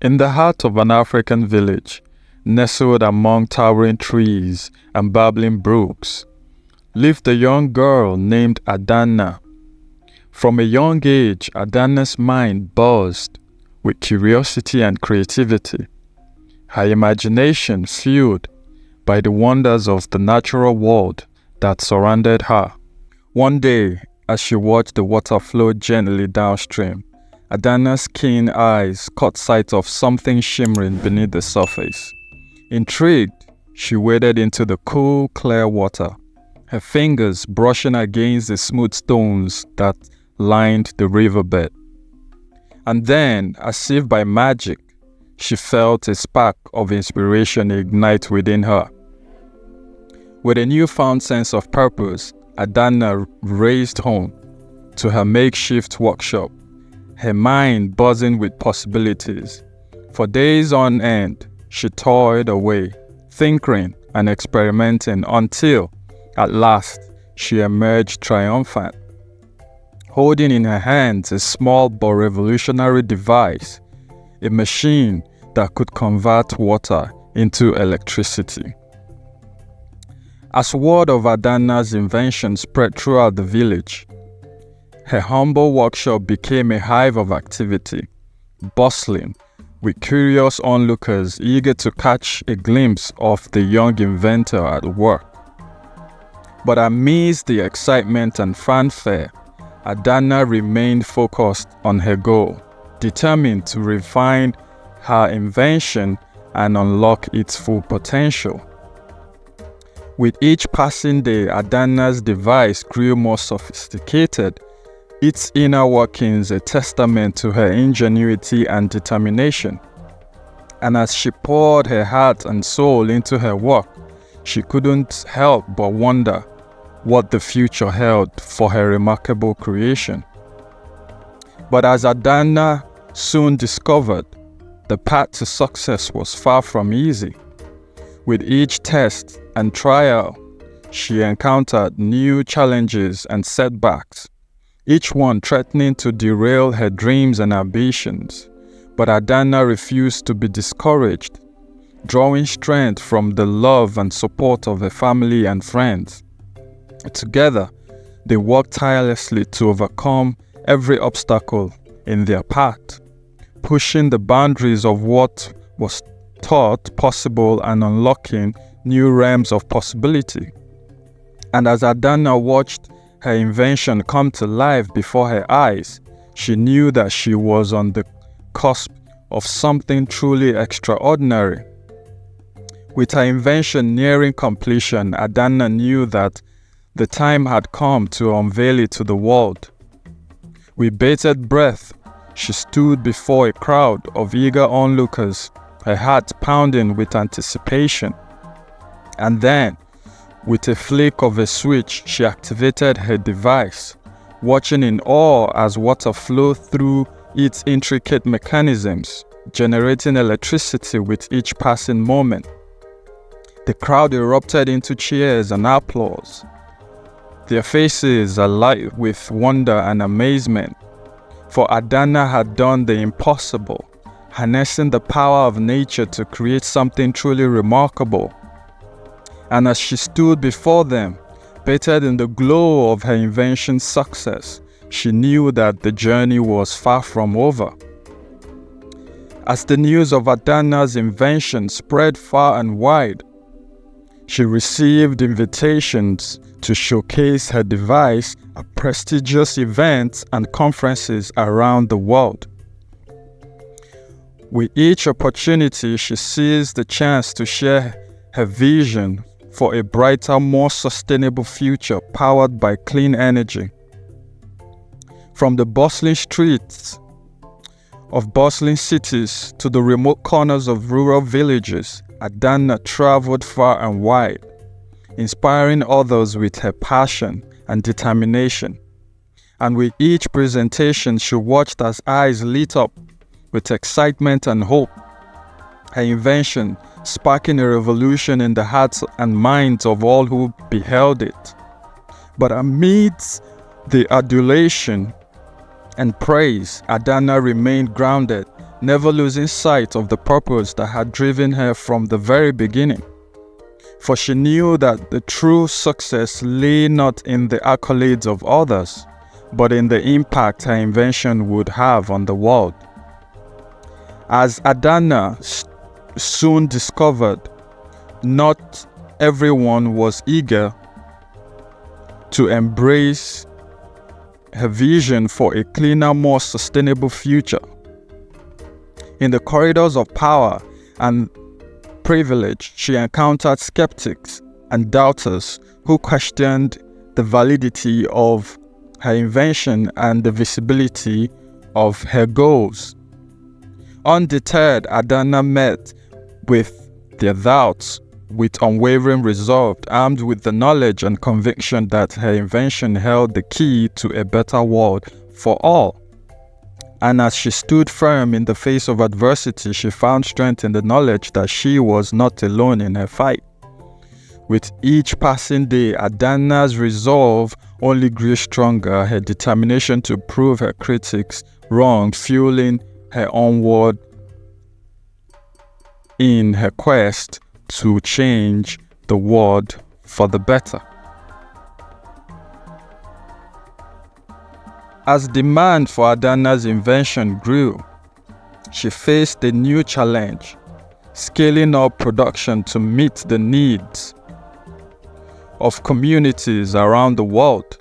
In the heart of an African village, nestled among towering trees and babbling brooks, lived a young girl named Adanna. From a young age, Adanna's mind buzzed with curiosity and creativity, her imagination fueled by the wonders of the natural world that surrounded her. One day, as she watched the water flow gently downstream, Adanna's keen eyes caught sight of something shimmering beneath the surface. Intrigued, she waded into the cool, clear water, her fingers brushing against the smooth stones that lined the riverbed. And then, as if by magic, she felt a spark of inspiration ignite within her. With a newfound sense of purpose, Adanna raced home to her makeshift workshop, her mind buzzing with possibilities. For days on end, she toiled away, tinkering and experimenting until, at last, she emerged triumphant, holding in her hands a small but revolutionary device, a machine that could convert water into electricity. As word of Adanna's invention spread throughout the village, her humble workshop became a hive of activity, bustling with curious onlookers eager to catch a glimpse of the young inventor at work. But amidst the excitement and fanfare, Adanna remained focused on her goal, determined to refine her invention and unlock its full potential. With each passing day, Adanna's device grew more sophisticated, its inner workings a testament to her ingenuity and determination. And as she poured her heart and soul into her work, she couldn't help but wonder what the future held for her remarkable creation. But as Adanna soon discovered, the path to success was far from easy. With each test and trial, she encountered new challenges and setbacks, each one threatening to derail her dreams and ambitions. But Adanna refused to be discouraged, drawing strength from the love and support of her family and friends. Together, they worked tirelessly to overcome every obstacle in their path, pushing the boundaries of what was thought possible and unlocking new realms of possibility. And as Adanna watched her invention come to life before her eyes, she knew that she was on the cusp of something truly extraordinary. With her invention nearing completion, Adanna knew that the time had come to unveil it to the world. With bated breath, she stood before a crowd of eager onlookers, her heart pounding with anticipation. And then, with a flick of a switch, she activated her device, watching in awe as water flowed through its intricate mechanisms, generating electricity with each passing moment. The crowd erupted into cheers and applause, their faces alight with wonder and amazement, for Adanna had done the impossible, harnessing the power of nature to create something truly remarkable. And as she stood before them, bathed in the glow of her invention's success, she knew that the journey was far from over. As the news of Adanna's invention spread far and wide, she received invitations to showcase her device at prestigious events and conferences around the world. With each opportunity, she seized the chance to share her vision for a brighter, more sustainable future powered by clean energy. From the bustling streets of bustling cities to the remote corners of rural villages, Adanna traveled far and wide, inspiring others with her passion and determination. And with each presentation, she watched as eyes lit up with excitement and hope, her invention sparking a revolution in the hearts and minds of all who beheld it. But amidst the adulation and praise, Adanna remained grounded, never losing sight of the purpose that had driven her from the very beginning. For she knew that the true success lay not in the accolades of others, but in the impact her invention would have on the world. As Adanna soon discovered, not everyone was eager to embrace her vision for a cleaner, more sustainable future. In the corridors of power and privilege, she encountered skeptics and doubters who questioned the validity of her invention and the visibility of her goals. Undeterred, Adanna met with their doubts with unwavering resolve, armed with the knowledge and conviction that her invention held the key to a better world for all. And as she stood firm in the face of adversity, she found strength in the knowledge that she was not alone in her fight. With each passing day, Adanna's resolve only grew stronger, her determination to prove her critics wrong fueling her onward in her quest to change the world for the better. As demand for Adanna's invention grew, she faced a new challenge, scaling up production to meet the needs of communities around the world.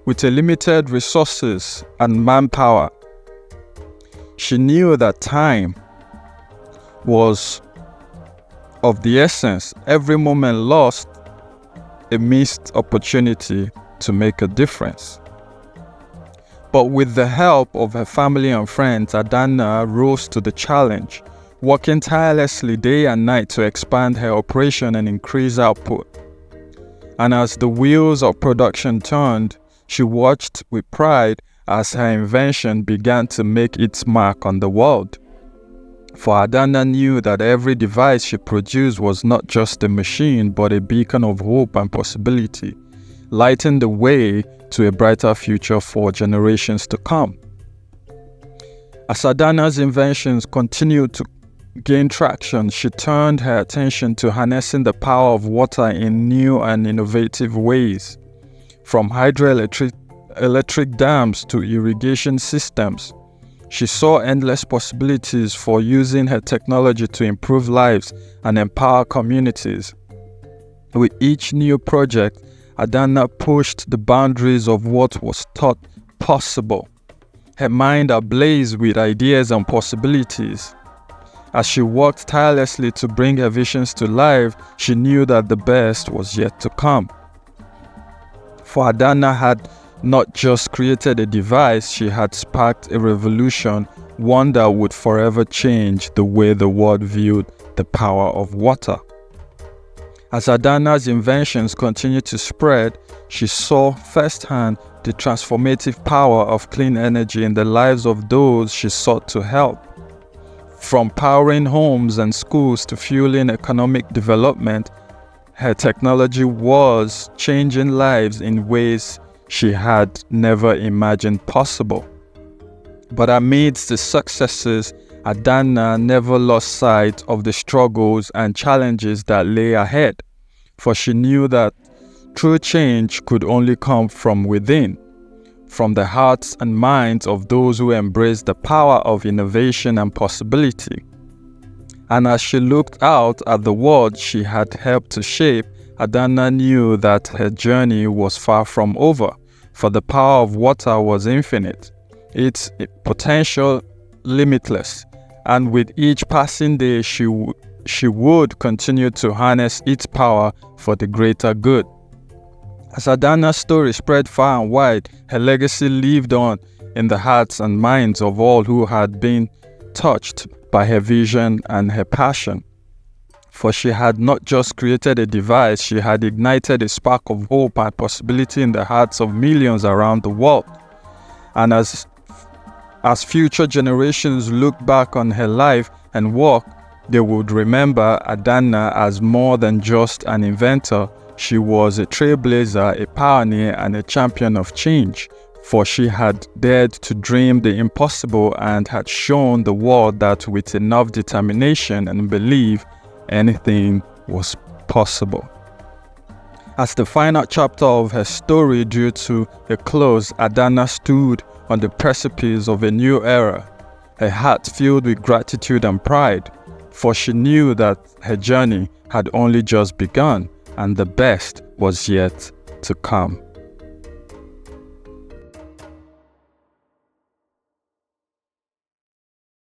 With a limited resources and manpower, she knew that time was of the essence. Every moment lost a missed opportunity to make a difference. But with the help of her family and friends, Adanna rose to the challenge, working tirelessly day and night to expand her operation and increase output. And as the wheels of production turned, she watched with pride as her invention began to make its mark on the world. For Adanna knew that every device she produced was not just a machine, but a beacon of hope and possibility, lighting the way to a brighter future for generations to come. As Adanna's inventions continued to gain traction, she turned her attention to harnessing the power of water in new and innovative ways. From hydroelectric dams to irrigation systems, she saw endless possibilities for using her technology to improve lives and empower communities. With each new project, Adanna pushed the boundaries of what was thought possible, her mind ablaze with ideas and possibilities. As she worked tirelessly to bring her visions to life, she knew that the best was yet to come. For Adanna had not just created a device, she had sparked a revolution, one that would forever change the way the world viewed the power of water. As Adanna's inventions continued to spread, she saw firsthand the transformative power of clean energy in the lives of those she sought to help. From powering homes and schools to fueling economic development, her technology was changing lives in ways she had never imagined possible. But amidst the successes, Adanna never lost sight of the struggles and challenges that lay ahead, for she knew that true change could only come from within, from the hearts and minds of those who embrace the power of innovation and possibility. And as she looked out at the world she had helped to shape, Adanna knew that her journey was far from over, for the power of water was infinite, its potential limitless, and with each passing day she would continue to harness its power for the greater good. As Adanna's story spread far and wide, her legacy lived on in the hearts and minds of all who had been touched by her vision and her passion. For she had not just created a device, she had ignited a spark of hope and possibility in the hearts of millions around the world. And as future generations look back on her life and work, they would remember Adanna as more than just an inventor. She was a trailblazer, a pioneer, and a champion of change. for she had dared to dream the impossible and had shown the world that with enough determination and belief, anything was possible. As the final chapter of her story drew to a close, Adanna stood on the precipice of a new era, her heart filled with gratitude and pride, for she knew that her journey had only just begun and the best was yet to come.